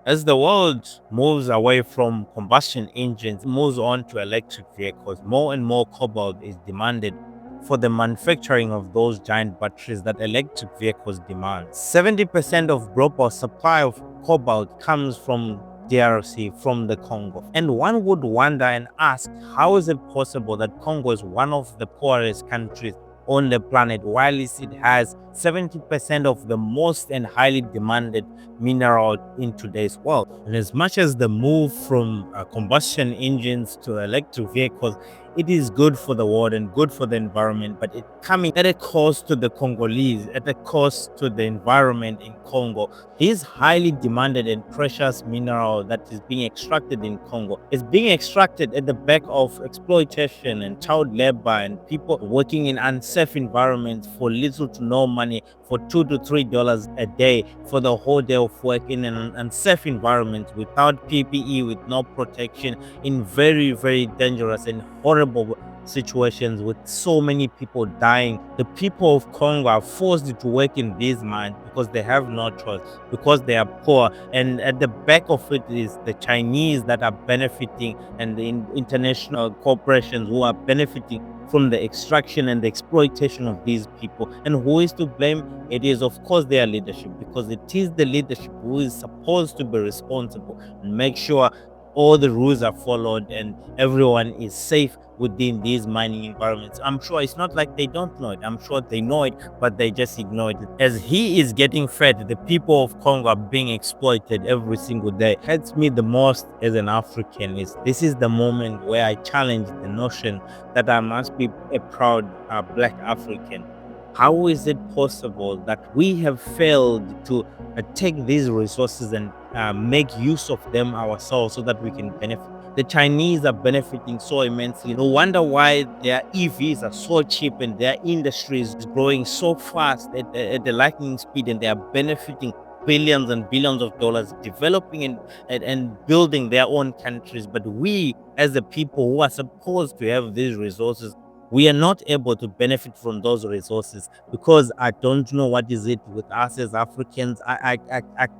As the world moves away from combustion engines, moves on to electric vehicles, more and more cobalt is demanded for the manufacturing of those giant batteries that electric vehicles demand. 70% of global supply of cobalt comes from DRC, from the Congo. And one would wonder and ask, how is it possible that Congo is one of the poorest countries on the planet, while it has 70% of the most and highly demanded mineral in today's world? And as much as the move from combustion engines to electric vehicles, it is good for the world and good for the environment, but it coming at a cost to the Congolese, at a cost to the environment in Congo. This highly demanded and precious mineral that is being extracted in Congo is being extracted at the back of exploitation and child labor and people working in unsafe environments for little to no money, for $2 to $3 a day for the whole day of work in an unsafe environment without PPE, with no protection, in very, very dangerous and horrible situations with so many people dying. The people of Congo are forced to work in these mines because they have no choice, because they are poor. And at the back of it is the Chinese that are benefiting, and the international corporations who are benefiting from the extraction and the exploitation of these people. And who is to blame? It is, of course, their leadership, because it is the leadership who is supposed to be responsible and make sure all the rules are followed and everyone is safe within these mining environments. I'm sure it's not like they don't know it. I'm sure they know it, but they just ignore it. As he is getting fed, the people of Congo are being exploited every single day. Hurts me the most as an African is this is the moment where I challenge the notion that I must be a proud Black African. How is it possible that we have failed to take these resources and make use of them ourselves so that we can benefit? The Chinese are benefiting so immensely. No wonder why their EVs are so cheap and their industry is growing so fast at the lightning speed, and they are benefiting billions and billions of dollars developing and building their own countries. But we, as the people who are supposed to have these resources, we are not able to benefit from those resources because I don't know what is it with us as Africans. I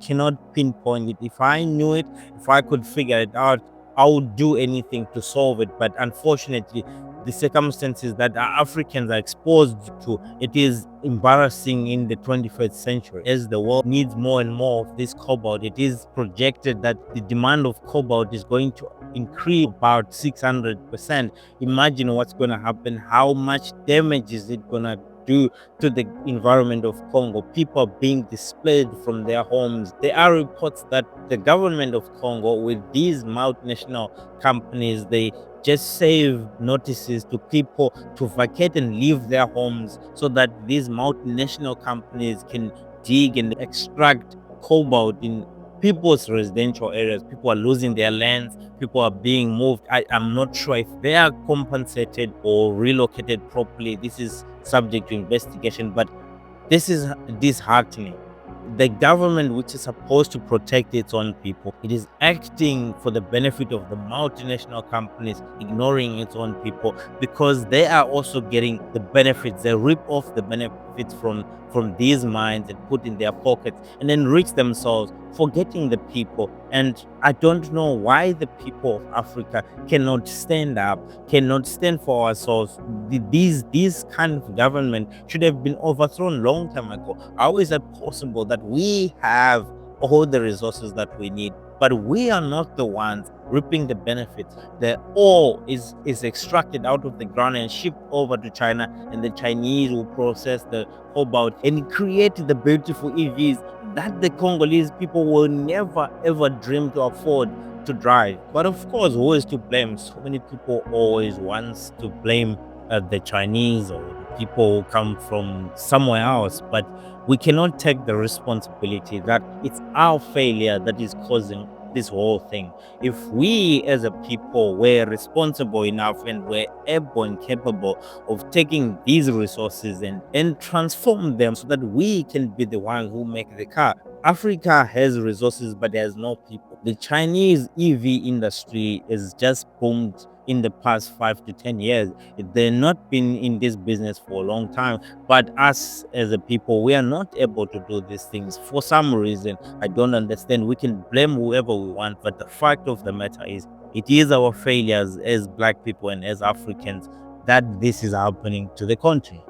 cannot pinpoint it. If I knew it, if I could figure it out, I would do anything to solve it. But unfortunately, the circumstances that our Africans are exposed to, it is embarrassing in the 21st century. As the world needs more and more of this cobalt, it is projected that the demand of cobalt is going to increase about 600%. Imagine what's going to happen. How much damage is it going to do to the environment of Congo? People are being displaced from their homes. There are reports that the government of Congo, with these multinational companies, they just save notices to people to vacate and leave their homes so that these multinational companies can dig and extract cobalt in people's residential areas. People are losing their lands, people are being moved. I'm not sure if they are compensated or relocated properly. This is subject to investigation, but this is disheartening. The government, which is supposed to protect its own people, it is acting for the benefit of the multinational companies, ignoring its own people, because they are also getting the benefits. They rip off the benefits from these mines and put in their pockets and enrich themselves, forgetting the people. And I don't know why the people of Africa cannot stand up, cannot stand for ourselves. These kind of government should have been overthrown long time ago. How is it possible that we have all the resources that we need, but we are not the ones reaping the benefits? The ore is extracted out of the ground and shipped over to China, and the Chinese will process the cobalt and create the beautiful EVs that the Congolese people will never ever dream to afford to drive. But of course, who is to blame? So many people always wants to blame the Chinese or the people who come from somewhere else, but we cannot take the responsibility that it's our failure that is causing this whole thing. If we as a people were responsible enough and were able and capable of taking these resources and transform them so that we can be the ones who make the car. Africa has resources, but there's no people. The Chinese EV industry is just boomed in the past 5 to 10 years. They're not been in this business for a long time. But us as a people, we are not able to do these things for some reason. I don't understand. We can blame whoever we want, but the fact of the matter is, it is our failures as Black people and as Africans that this is happening to the country.